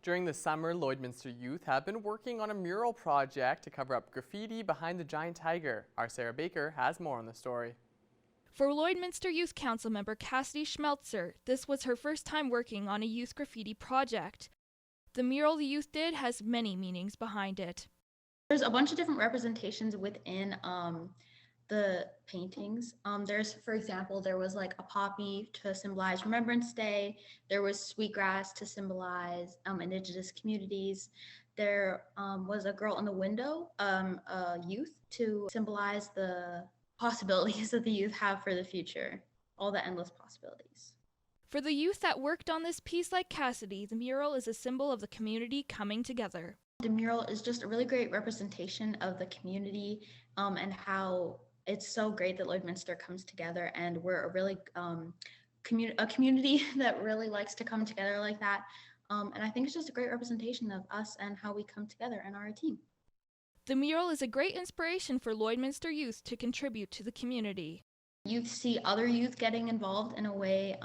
During the summer, Lloydminster youth have been working on a mural project to cover up graffiti behind the giant tiger. Our Sarah Baker has more on the story. For Lloydminster Youth Council member Cassidy Schmeltzer, this was her first time working on a youth graffiti project. The mural the youth did has many meanings behind it. There's a bunch of different representations within the paintings. There's, for example, there was like a poppy to symbolize Remembrance Day. There was sweetgrass to symbolize Indigenous communities. There was a girl in the window, a youth to symbolize the possibilities that the youth have for the future, all the endless possibilities. For the youth that worked on this piece like Cassidy, the mural is a symbol of the community coming together. The mural is just a really great representation of the community and how it's so great that Lloydminster comes together, and we're a really a community that really likes to come together like that. And I think it's just a great representation of us and how we come together and our team. The mural is a great inspiration for Lloydminster youth to contribute to the community. Youth see other youth getting involved in a way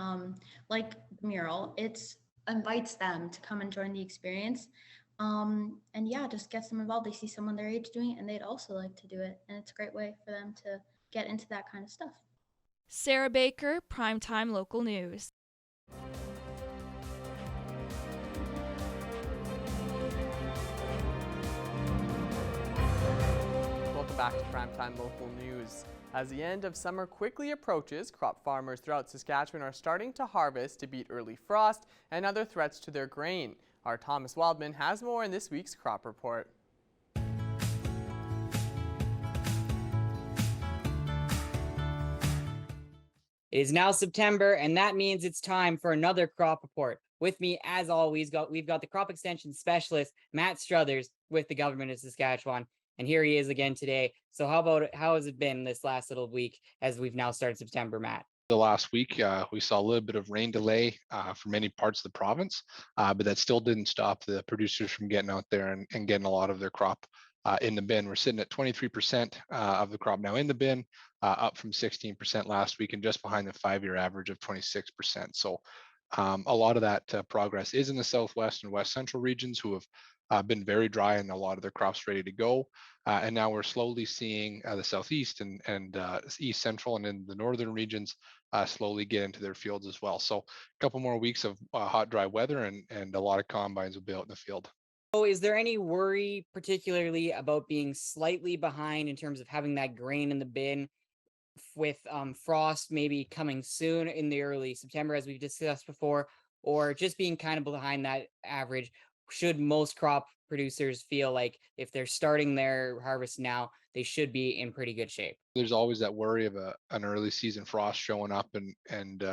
like the mural. It invites them to come and join the experience. And yeah, just gets them involved. They see someone their age doing it and they'd also like to do it. And it's a great way for them to get into that kind of stuff. Sarah Baker, Primetime Local News. Welcome back to Primetime Local News. As the end of summer quickly approaches, crop farmers throughout Saskatchewan are starting to harvest to beat early frost and other threats to their grain. Our Thomas Wildman has more in this week's crop report. It is now September, and that means it's time for another crop report. With me, as always, we've got the crop extension specialist, Matt Struthers, with the government of Saskatchewan. And here he is again today. So how has it been this last little week as we've now started September, Matt? The last week, we saw a little bit of rain delay for many parts of the province, but that still didn't stop the producers from getting out there and getting a lot of their crop in the bin. We're sitting at 23% of the crop now in the bin, up from 16% last week and just behind the 5-year average of 26%. So a lot of that progress is in the southwest and west central regions who have been very dry and a lot of their crops ready to go. And now we're slowly seeing the southeast and east central and in the northern regions slowly get into their fields as well. So a couple more weeks of hot, dry weather and a lot of combines will be out in the field. So is there any worry particularly about being slightly behind in terms of having that grain in the bin with frost maybe coming soon in the early September, as we've discussed before, or just being kind of behind that average? Should most crop producers feel like if they're starting their harvest now, they should be in pretty good shape? There's always that worry of an early season frost showing up and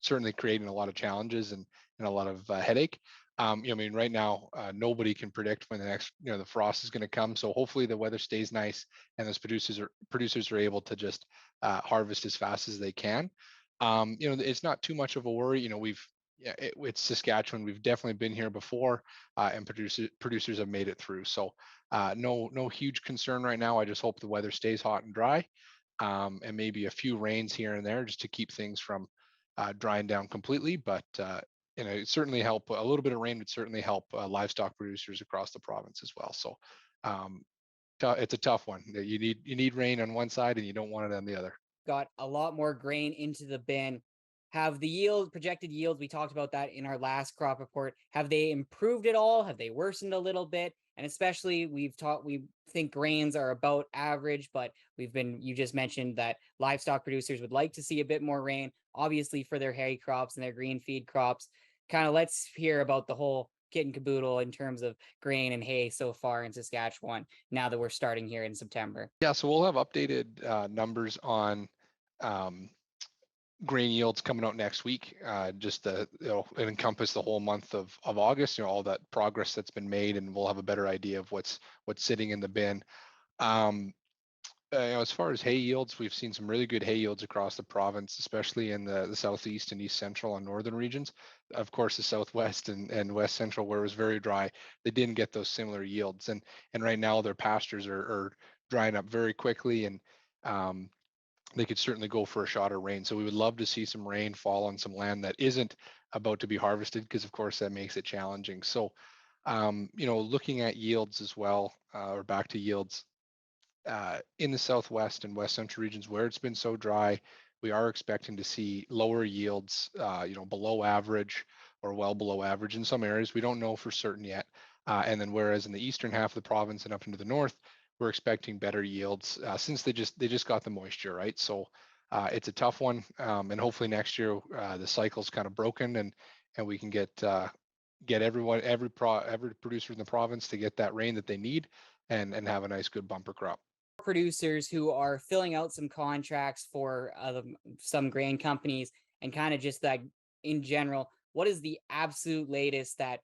certainly creating a lot of challenges and a lot of headache. I mean, right now, nobody can predict when the next, the frost is going to come. So hopefully the weather stays nice and those producers are able to just harvest as fast as they can. It's not too much of a worry. It's Saskatchewan. We've definitely been here before, and producers have made it through. So no huge concern right now. I just hope the weather stays hot and dry, and maybe a few rains here and there just to keep things from drying down completely. But it certainly help. A little bit of rain would certainly help livestock producers across the province as well. So it's a tough one. You need rain on one side and you don't want it on the other. Got a lot more grain into the bin. Have the projected yields, we talked about that in our last crop report, have they improved at all? Have they worsened a little bit? And especially we think grains are about average, but you just mentioned that livestock producers would like to see a bit more rain, obviously for their hay crops and their green feed crops. Kind of let's hear about the whole kit and caboodle in terms of grain and hay so far in Saskatchewan, now that we're starting here in September. Yeah, so we'll have updated numbers on grain yields coming out next week. It'll encompass the whole month of August, all that progress that's been made, and we'll have a better idea of what's sitting in the bin. As far as hay yields, we've seen some really good hay yields across the province, especially in the southeast and east central and northern regions. Of course, the southwest and west central, where it was very dry, they didn't get those similar yields. And right now their pastures are drying up very quickly, and they could certainly go for a shot of rain. So we would love to see some rain fall on some land that isn't about to be harvested, because of course that makes it challenging. So Looking at yields as well, or back to yields, in the southwest and west central regions where it's been so dry, we are expecting to see lower yields, below average or well below average in some areas. We don't know for certain yet. And then whereas in the eastern half of the province and up into the north, we're expecting better yields since they just got the moisture, right? So it's a tough one, and hopefully next year the cycle's kind of broken and we can get everyone, every producer in the province to get that rain that they need and have a nice good bumper crop. Producers who are filling out some contracts for some grain companies and kind of just like in general, what is the absolute latest that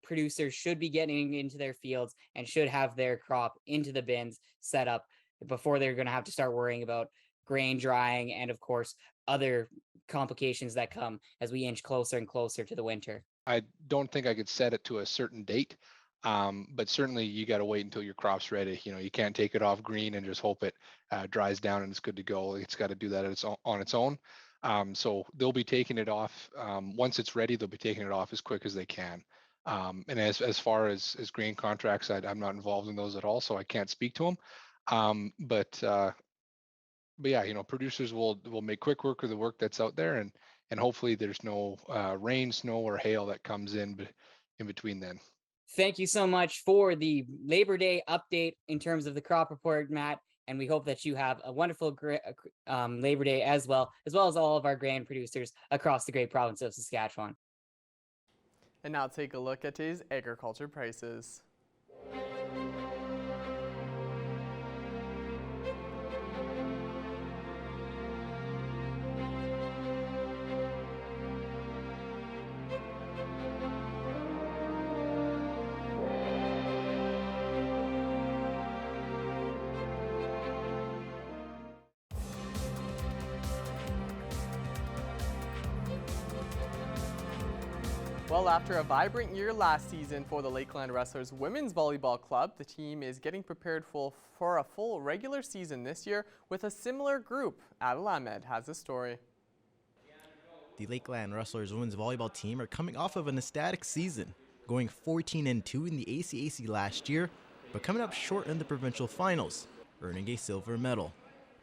producers should be getting into their fields and should have their crop into the bins set up before they're going to have to start worrying about grain drying and of course other complications that come as we inch closer and closer to the winter? I don't think I could set it to a certain date, but certainly you got to wait until your crop's ready. You can't take it off green and just hope it dries down and it's good to go. It's got to do that on its own. So they'll be taking it off once it's ready. They'll be taking it off as quick as they can. And as far as grain contracts, I'm not involved in those at all, so I can't speak to them. But yeah, producers will make quick work of the work that's out there, and hopefully there's no rain, snow, or hail that comes in between then. Thank you so much for the Labor Day update in terms of the crop report, Matt. And we hope that you have a wonderful Labor Day as well as all of our grain producers across the great province of Saskatchewan. And now take a look at today's agriculture prices. Well, after a vibrant year last season for the Lakeland Wrestlers Women's Volleyball Club, the team is getting prepared for a full regular season this year with a similar group. Adil Ahmed has the story. The Lakeland Wrestlers Women's Volleyball team are coming off of an ecstatic season, going 14-2 in the ACAC last year, but coming up short in the provincial finals, earning a silver medal.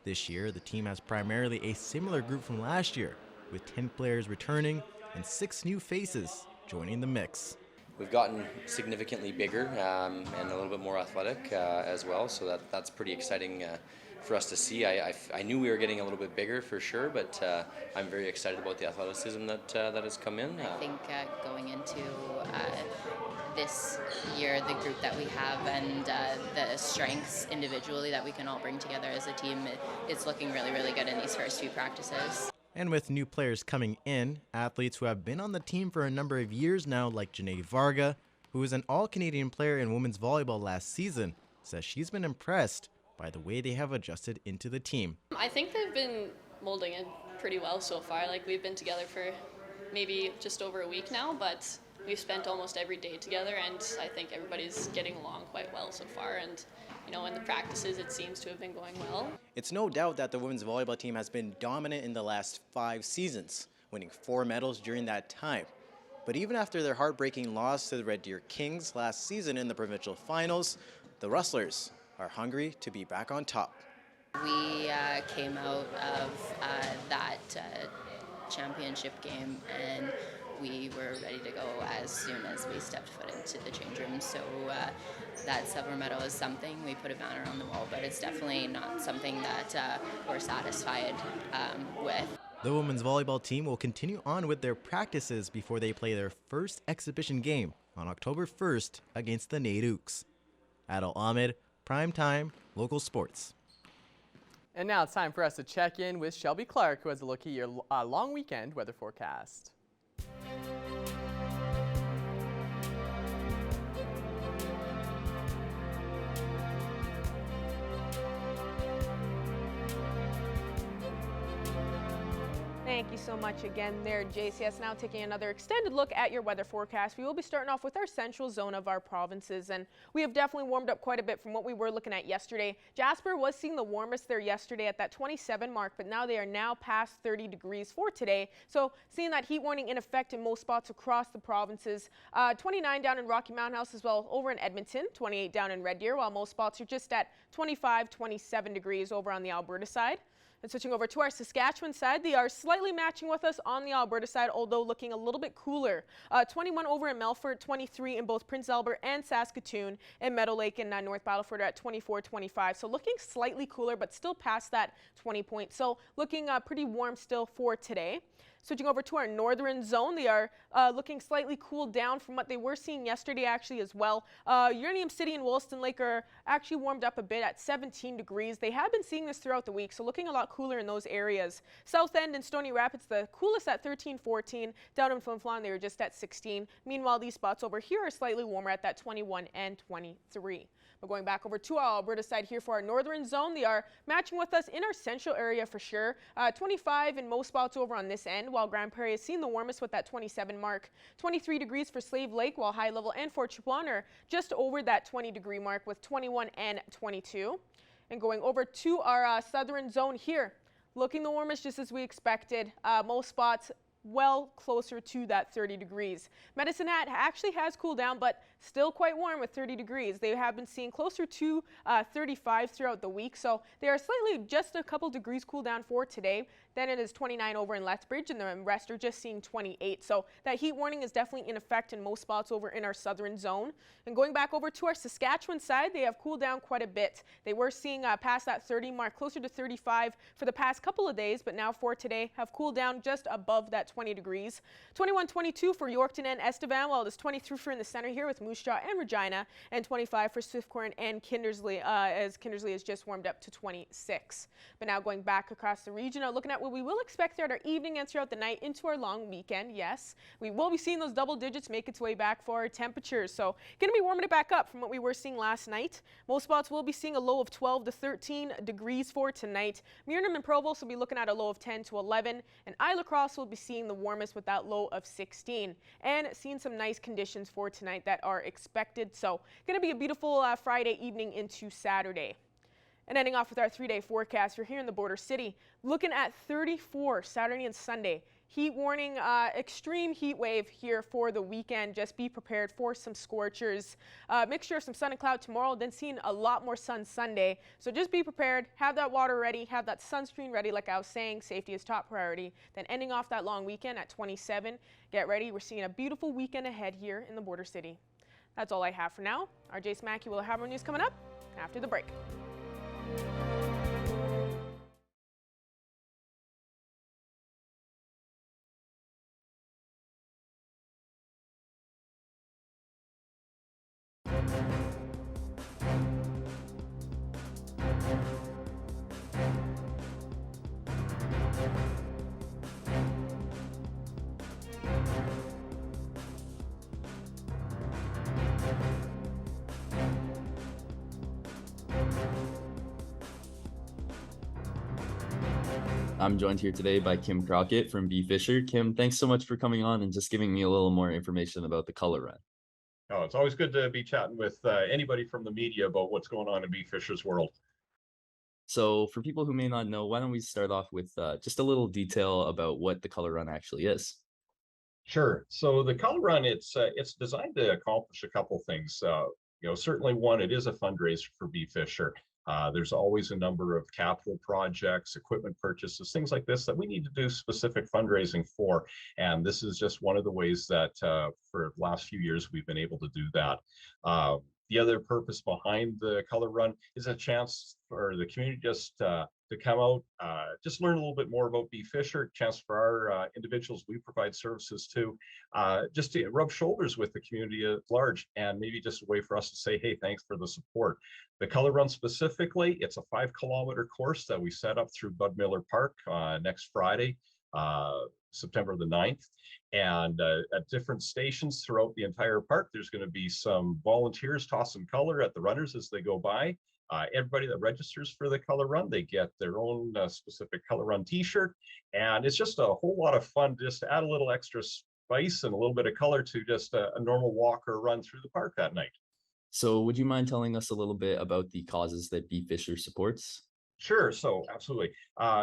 This year, the team has primarily a similar group from last year, with 10 players returning and 6 new faces joining the mix. We've gotten significantly bigger and a little bit more athletic as well, so that's pretty exciting for us to see. I knew we were getting a little bit bigger for sure, but I'm very excited about the athleticism that has come in. I think going into this year, the group that we have and the strengths individually that we can all bring together as a team, it's looking really, really good in these first few practices. And with new players coming in, athletes who have been on the team for a number of years now, like Janae Varga, who was an all-Canadian player in women's volleyball last season, says she's been impressed by the way they have adjusted into the team. I think they've been molding in pretty well so far. Like, we've been together for maybe just over a week now, but we've spent almost every day together, and I think everybody's getting along quite well so far. And in the practices, it seems to have been going well. It's no doubt that the women's volleyball team has been dominant in the last 5 seasons, winning 4 medals during that time. But even after their heartbreaking loss to the Red Deer Kings last season in the provincial finals, the Rustlers are hungry to be back on top. We came out of that championship game and we were ready to go as soon as we stepped foot into the change room. So that silver medal is something. We put a banner on the wall, but it's definitely not something that we're satisfied with. The women's volleyball team will continue on with their practices before they play their first exhibition game on October 1st against the Naydukes. Adil Ahmed, Primetime, Local Sports. And now it's time for us to check in with Shelby Clark, who has a look at your long weekend weather forecast. Thank you so much again there, JCS. Now taking another extended look at your weather forecast. We will be starting off with our central zone of our provinces, and we have definitely warmed up quite a bit from what we were looking at yesterday. Jasper was seeing the warmest there yesterday at that 27 mark, but now they are now past 30 degrees for today. So seeing that heat warning in effect in most spots across the provinces. 29 down in Rocky Mountain House as well over in Edmonton, 28 down in Red Deer, while most spots are just at 25, 27 degrees over on the Alberta side. And switching over to our Saskatchewan side, they are slightly matching with us on the Alberta side, although looking a little bit cooler. 21 over in Melfort, 23 in both Prince Albert and Saskatoon, and Meadow Lake and North Battleford are at 24, 25. So looking slightly cooler, but still past that 20 point. So looking pretty warm still for today. Switching over to our northern zone, they are looking slightly cooled down from what they were seeing yesterday actually as well. Uranium City and Wollaston Lake are actually warmed up a bit at 17 degrees. They have been seeing this throughout the week, so looking a lot cooler in those areas. South End and Stony Rapids, the coolest at 13, 14. Down in Flin Flon, they were just at 16. Meanwhile, these spots over here are slightly warmer at that 21 and 23. But going back over to our Alberta side here for our northern zone, they are matching with us in our central area for sure. 25 in most spots over on this end, while Grand Prairie has seen the warmest with that 27 mark. 23 degrees for Slave Lake, while High Level and Fort Chipewyan are just over that 20 degree mark with 21 and 22. And going over to our southern zone here, looking the warmest just as we expected. Most spots well closer to that 30 degrees. Medicine Hat actually has cooled down, but still quite warm with 30 degrees. They have been seeing closer to 35 throughout the week, so they are slightly just a couple degrees cool down for today. Then it is 29 over in Lethbridge, and the rest are just seeing 28. So that heat warning is definitely in effect in most spots over in our southern zone. And going back over to our Saskatchewan side, they have cooled down quite a bit. They were seeing past that 30 mark, closer to 35 for the past couple of days, but now for today have cooled down just above that 20 degrees. 21, 22 for Yorkton and Estevan, while it is 23 for in the center here with Moose Jaw and Regina, and 25 for Swiftcurrent and Kindersley, as Kindersley has just warmed up to 26. But now going back across the region, looking at what we will expect throughout our evening and throughout the night into our long weekend. Yes, we will be seeing those double digits make its way back for our temperatures. So going to be warming it back up from what we were seeing last night. Most spots will be seeing a low of 12 to 13 degrees for tonight. Mural and Provost will be looking at a low of 10 to 11, and Isle Cross will be seeing the warmest with that low of 16, and seeing some nice conditions for tonight that are expected. So going to be a beautiful Friday evening into Saturday. And ending off with our 3-day forecast, you're here in the border city, looking at 34 Saturday and Sunday. Heat warning, extreme heat wave here for the weekend. Just be prepared for some scorchers. Mixture of some sun and cloud tomorrow, then seeing a lot more sun Sunday. So just be prepared, have that water ready, have that sunscreen ready. Like I was saying, safety is top priority. Then ending off that long weekend at 27. Get ready, we're seeing a beautiful weekend ahead here in the border city. That's all I have for now. Our Jace Mackey will have more news coming up after the break. I'm joined here today by Kim Crockett from B. Fisher. Kim, thanks so much for coming on and just giving me a little more information about the color run. Oh, it's always good to be chatting with anybody from the media about what's going on in B. Fisher's world. So for people who may not know, why don't we start off with just a little detail about what the color run actually is? Sure. So the color run, it's designed to accomplish a couple things. Certainly one, it is a fundraiser for B. Fisher. There's always a number of capital projects, equipment purchases, things like this that we need to do specific fundraising for. And this is just one of the ways that for the last few years, we've been able to do that. The other purpose behind the color run is a chance for the community just to come out, just learn a little bit more about B. Fisher, chance for our individuals we provide services to, just to rub shoulders with the community at large, and maybe just a way for us to say, hey, thanks for the support. The color run specifically, it's a 5-kilometer course that we set up through Bud Miller Park next Friday. September the 9th. And at different stations throughout the entire park, there's going to be some volunteers tossing color at the runners as they go by. Everybody that registers for the color run, they get their own specific color run t-shirt. And it's just a whole lot of fun just to add a little extra spice and a little bit of color to just a normal walk or run through the park that night. So would you mind telling us a little bit about the causes that Be Fisher supports? Sure, so absolutely.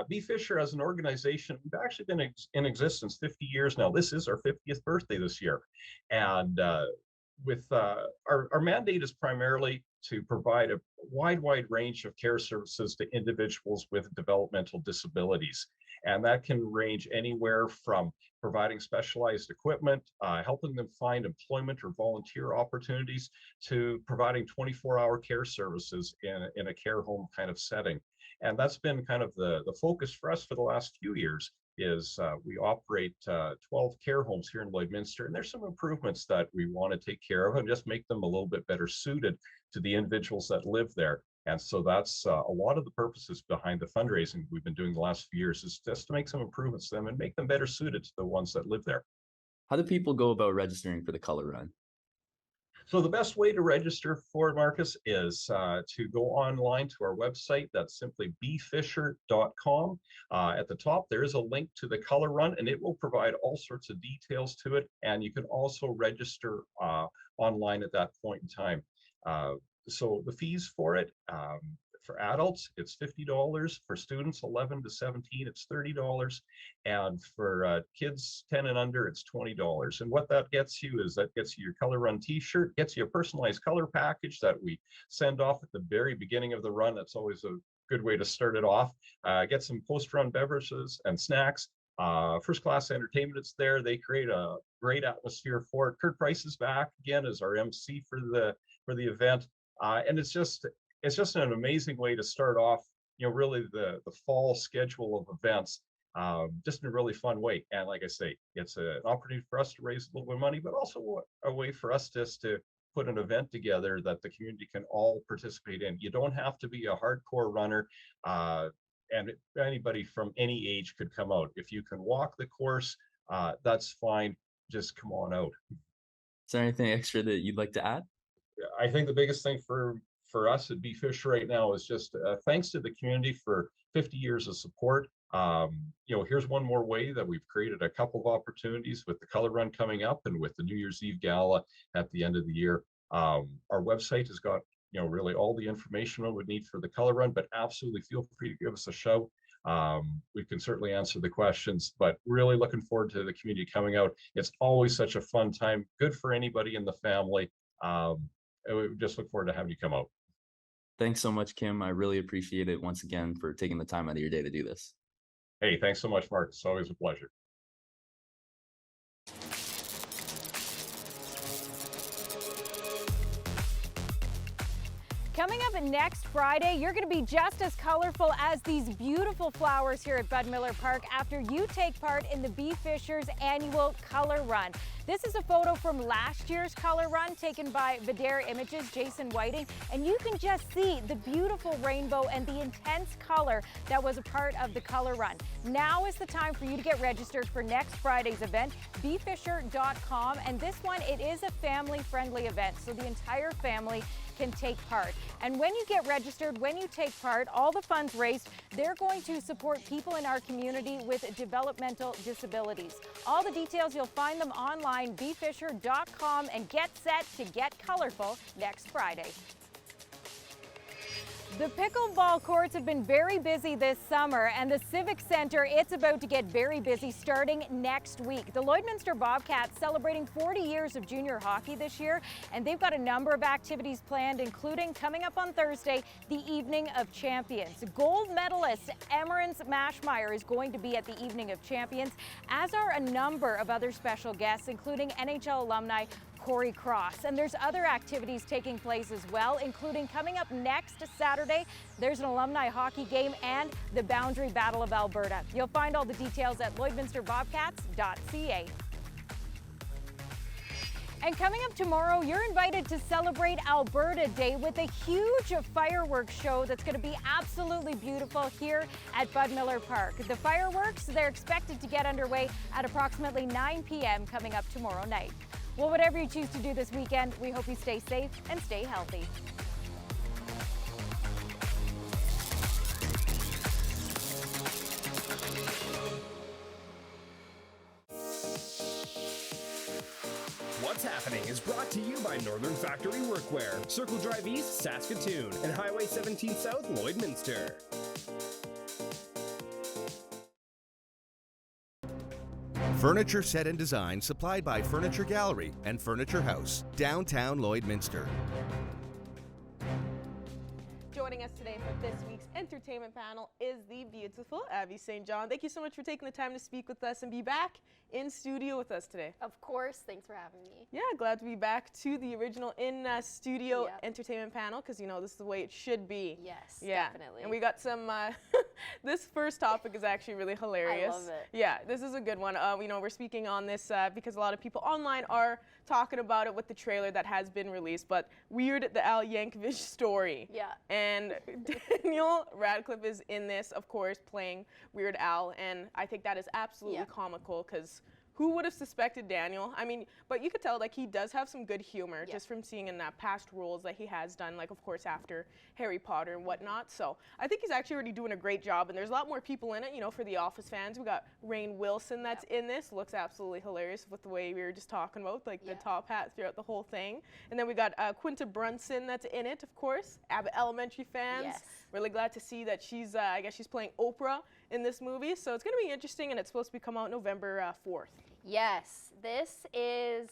Be Fisher as an organization, we've actually been in existence 50 years now. This is our 50th birthday this year. And with our mandate is primarily to provide a wide range of care services to individuals with developmental disabilities. And that can range anywhere from providing specialized equipment, helping them find employment or volunteer opportunities, to providing 24-hour care services in a care home kind of setting. And that's been kind of the focus for us for the last few years. Is we operate 12 care homes here in Lloydminster, and there's some improvements that we want to take care of and just make them a little bit better suited to the individuals that live there. And so that's a lot of the purposes behind the fundraising we've been doing the last few years, is just to make some improvements to them and make them better suited to the ones that live there. How do people go about registering for the color run? So the best way to register for it, Marcus, is to go online to our website. That's simply bfisher.com. At the top, there is a link to the color run, and it will provide all sorts of details to it. And you can also register online at that point in time. So the fees for it, for adults, it's $50. For students 11 to 17, it's $30. And for kids 10 and under, it's $20. And what that gets you is that gets you your color run t-shirt, gets you a personalized color package that we send off at the very beginning of the run. That's always a good way to start it off. Get some post-run beverages and snacks. First class entertainment is there. They create a great atmosphere for it. Kurt Price is back again as our MC for the event. And it's just an amazing way to start off, really the fall schedule of events, just in a really fun way. And like I say, it's an opportunity for us to raise a little bit of money, but also a way for us just to put an event together that the community can all participate in. You don't have to be a hardcore runner, and anybody from any age could come out. If you can walk the course, that's fine. Just come on out. Is there anything extra that you'd like to add? I think the biggest thing for us at Be Fisher right now is just thanks to the community for 50 years of support. Here's one more way that we've created a couple of opportunities with the color run coming up and with the New Year's Eve gala at the end of the year. Our website has got really all the information we would need for the color run, but absolutely feel free to give us a shout. We can certainly answer the questions, but really looking forward to the community coming out. It's always such a fun time, good for anybody in the family. We just look forward to having you come out. Thanks so much, Kim. I really appreciate it once again for taking the time out of your day to do this. Hey, thanks so much, Mark. It's always a pleasure. Coming up next Friday, you're going to be just as colorful as these beautiful flowers here at Bud Miller Park after you take part in the Be Fisher's annual Color Run. This is a photo from last year's Color Run taken by Vidare Images, Jason Whiting, and you can just see the beautiful rainbow and the intense color that was a part of the Color Run. Now is the time for you to get registered for next Friday's event, bfisher.com, and this one, it is a family-friendly event, so the entire family can take part. And when you get registered, when you take part, all the funds raised, they're going to support people in our community with developmental disabilities. All the details, you'll find them online, bfisher.com, and get set to get colorful next Friday. The pickleball courts have been very busy this summer, and the Civic Center, it's about to get very busy starting next week. The Lloydminster Bobcats celebrating 40 years of junior hockey this year, and they've got a number of activities planned, including coming up on Thursday, the Evening of Champions. Gold medalist Emerence Mashmeyer is going to be at the Evening of Champions, as are a number of other special guests, including NHL alumni Corey Cross. And there's other activities taking place as well, including coming up next Saturday, there's an alumni hockey game and the Boundary Battle of Alberta. You'll find all the details at lloydminsterbobcats.ca. And coming up tomorrow, you're invited to celebrate Alberta Day with a huge fireworks show that's going to be absolutely beautiful here at Bud Miller Park. The fireworks, they're expected to get underway at approximately 9 p.m. coming up tomorrow night. Well, whatever you choose to do this weekend, we hope you stay safe and stay healthy. What's Happening is brought to you by Northern Factory Workwear, Circle Drive East, Saskatoon, and Highway 17 South, Lloydminster. Furniture set and design supplied by Furniture Gallery and Furniture House, downtown Lloydminster. Joining us today for this week's entertainment panel is the beautiful Abby St. John. Thank you so much for taking the time to speak with us and be back in studio with us today. Of course, thanks for having me. Yeah, glad to be back to the original in-studio entertainment panel because, you know, this is the way it should be. Yes, yeah. definitely. And we got some, this first topic is actually really hilarious. I love it. Yeah, this is a good one. You know, we're speaking on this because a lot of people online are talking about it with the trailer that has been released, but Weird the Al Yankovic story. Yeah. And Daniel Radcliffe is in this, of course, playing Weird Al, and I think that is absolutely comical because who would have suspected Daniel? I mean, but you could tell like he does have some good humor just from seeing in past roles that he has done, like of course after Harry Potter and whatnot. So I think he's actually already doing a great job, and there's a lot more people in it. You know, for the Office fans, we got Rainn Wilson that's in this. Looks absolutely hilarious with the way we were just talking about, like the top hat throughout the whole thing. And then we got Quinta Brunson that's in it, of course. Abbott Elementary fans. Yes. Really glad to see that she's, I guess she's playing Oprah in this movie. So it's going to be interesting, and it's supposed to come out November 4th. Yes, this is,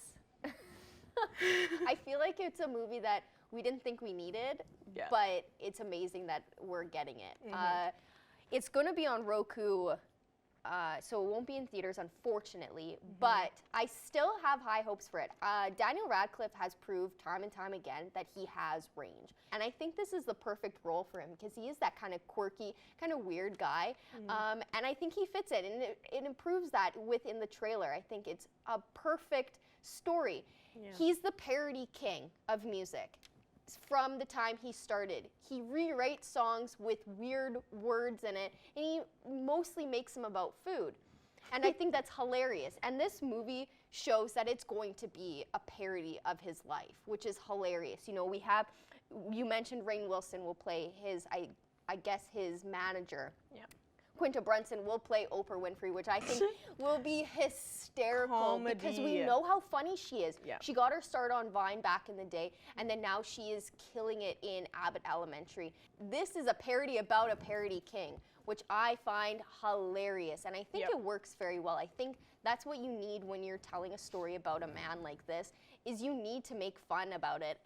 I feel like it's a movie that we didn't think we needed, but it's amazing that we're getting it. It's going to be on Roku, so it won't be in theaters, unfortunately, but I still have high hopes for it. Daniel Radcliffe has proved time and time again that he has range, and I think this is the perfect role for him because he is that kind of quirky, kind of weird guy, and I think he fits it, and it improves that within the trailer. I think it's a perfect story. He's the parody king of music. From the time he started, he rewrites songs with weird words in it, and he mostly makes them about food. And I think that's hilarious. And this movie shows that it's going to be a parody of his life, which is hilarious. You know, we have, you mentioned Rainn Wilson will play his, I guess his manager. Yeah. Quinta Brunson will play Oprah Winfrey, which I think will be hysterical because we know how funny she is. Yeah. She got her start on Vine back in the day, and then now she is killing it in Abbott Elementary. This is a parody about a parody king, which I find hilarious, and I think it works very well. I think that's what you need when you're telling a story about a man like this, is you need to make fun about it.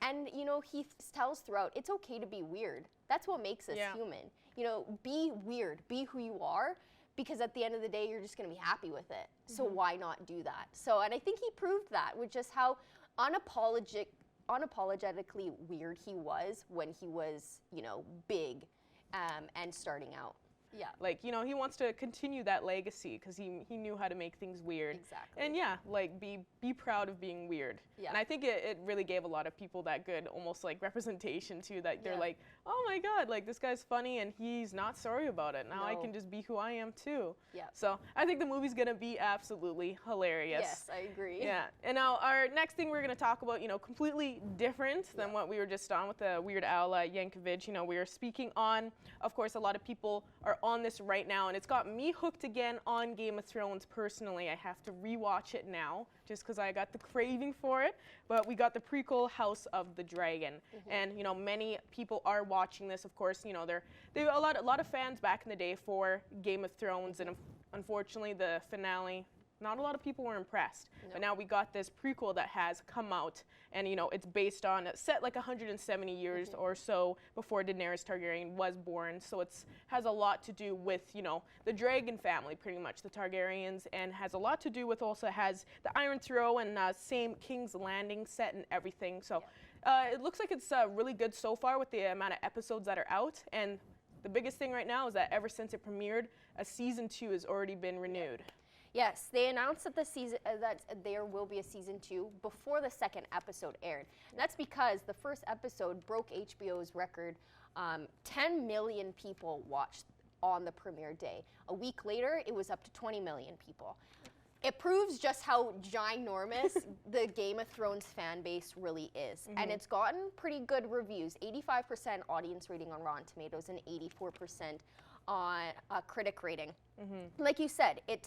And, you know, he tells throughout, it's okay to be weird. That's what makes us human. You know, be weird, be who you are, because at the end of the day, you're just gonna be happy with it. So why not do that? So, and I think he proved that with just how unapologetically weird he was when he was, you know, big and starting out. Yeah. Like, you know, he wants to continue that legacy because he knew how to make things weird. Exactly. And yeah, like be proud of being weird. Yeah. And I think it really gave a lot of people that good almost like representation too, that they're like, oh my God, like this guy's funny and he's not sorry about it. Now I can just be who I am too. Yeah. So I think the movie's gonna be absolutely hilarious. Yes, I agree. Yeah. And now our next thing we're gonna talk about, you know, completely different than what we were just on with the Weird Al Yankovic. You know, we are speaking on, of course, a lot of people are on this right now, and it's got me hooked again on Game of Thrones personally. I have to rewatch it now just because I got the craving for it. But we got the prequel House of the Dragon, and you know, many people are watching this. Of course, you know, they a lot of fans back in the day for Game of Thrones, and unfortunately the finale, not a lot of people were impressed. But now we got this prequel that has come out, and you know, it's based on set like 170 years or so before Daenerys Targaryen was born. So it's has a lot to do with, you know, the dragon family, pretty much the Targaryens, and has a lot to do with also has the Iron Throne and same King's Landing set and everything. So it looks like it's really good so far with the amount of episodes that are out. And the biggest thing right now is that ever since it premiered, a season 2 has already been renewed. Yes, they announced that that there will be a season 2 before the second episode aired. And that's because the first episode broke HBO's record. 10 million people watched on the premiere day. A week later, it was up to 20 million people. It proves just how ginormous the Game of Thrones fan base really is. And it's gotten pretty good reviews. 85% audience rating on Rotten Tomatoes and 84% on critic rating. Like you said, it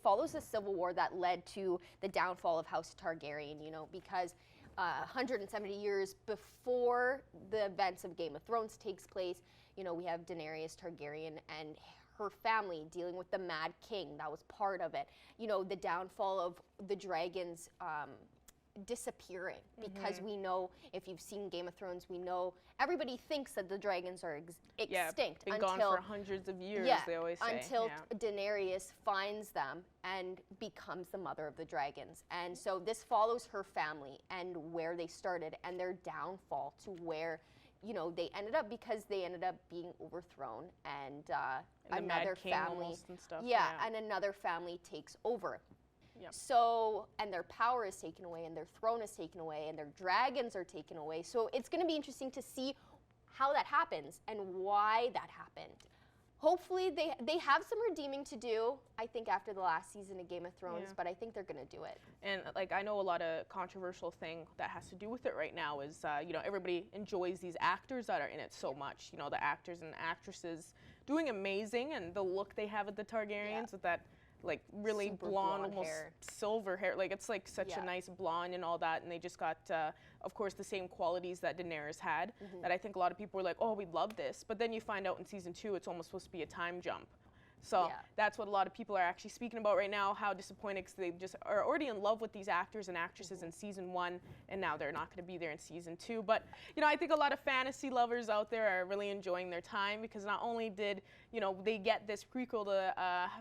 follows the civil war that led to the downfall of House Targaryen, you know, because 170 years before the events of Game of Thrones takes place, you know, we have Daenerys Targaryen and her family dealing with the Mad King. That was part of it. You know, the downfall of the dragons disappearing, because we know, if you've seen Game of Thrones, we know everybody thinks that the dragons are extinct. Been until, gone for hundreds of years, they always say. Until Daenerys finds them and becomes the mother of the dragons. And so this follows her family and where they started and their downfall to where, you know, they ended up, because they ended up being overthrown, and another family, and stuff. and another family takes over. So, and their power is taken away, and their throne is taken away, and their dragons are taken away. So it's going to be interesting to see how that happens and why that happened. Hopefully they have some redeeming to do, I think, after the last season of Game of Thrones, but I think they're going to do it. And like, I know a lot of controversial thing that has to do with it right now is, you know, everybody enjoys these actors that are in it so much. You know, the actors and actresses doing amazing, and the look they have at the Targaryens with that, like, really blonde, almost hair. silver hair. Like, it's like such a nice blonde and all that. And they just got, of course, the same qualities that Daenerys had, that I think a lot of people were like, oh, we love this. But then you find out in season 2, it's almost supposed to be a time jump. So that's what a lot of people are actually speaking about right now, how disappointed, because they just are already in love with these actors and actresses in season 1, and now they're not going to be there in season 2. But, you know, I think a lot of fantasy lovers out there are really enjoying their time, because not only did, you know, they get this prequel to,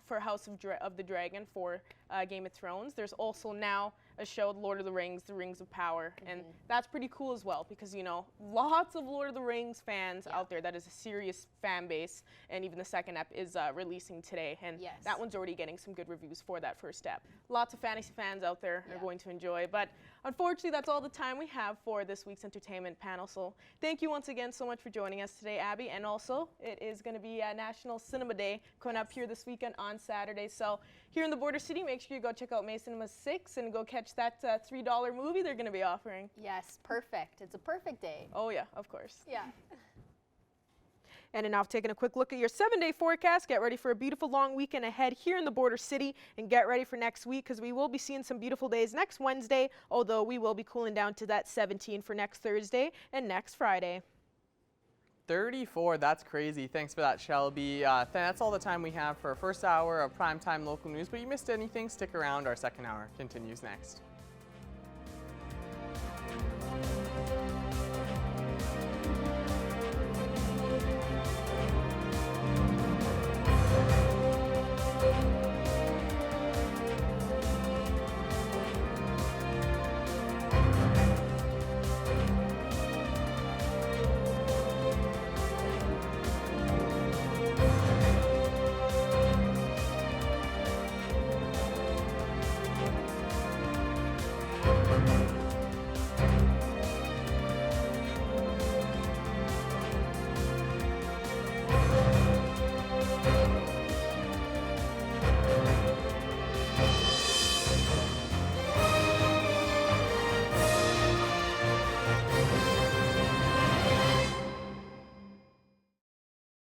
for House of the Dragon for Game of Thrones, there's also now a show, Lord of the Rings, The Rings of Power, and that's pretty cool as well, because, you know, lots of Lord of the Rings fans out there. That is a serious fan base, and even the second ep is releasing today, and that one's already getting some good reviews for that first step. Lots of fantasy fans out there are going to enjoy, but unfortunately that's all the time we have for this week's entertainment panel. So thank you once again so much for joining us today, Abby, and also it is going to be National Cinema Day coming up here this weekend on Saturday. So here in the Border City, make sure you go check out May Cinema 6 and go catch that $3 movie they're going to be offering. Yes, perfect. It's a perfect day. Oh yeah, of course. Yeah. And now taking a quick look at your 7-day forecast. Get ready for a beautiful long weekend ahead here in the Border City, and get ready for next week, because we will be seeing some beautiful days next Wednesday, although we will be cooling down to that 17 for next Thursday and next Friday. 34, that's crazy. Thanks for that, Shelby. That's all the time we have for our first hour of primetime local news, but you missed anything, stick around. Our second hour continues next.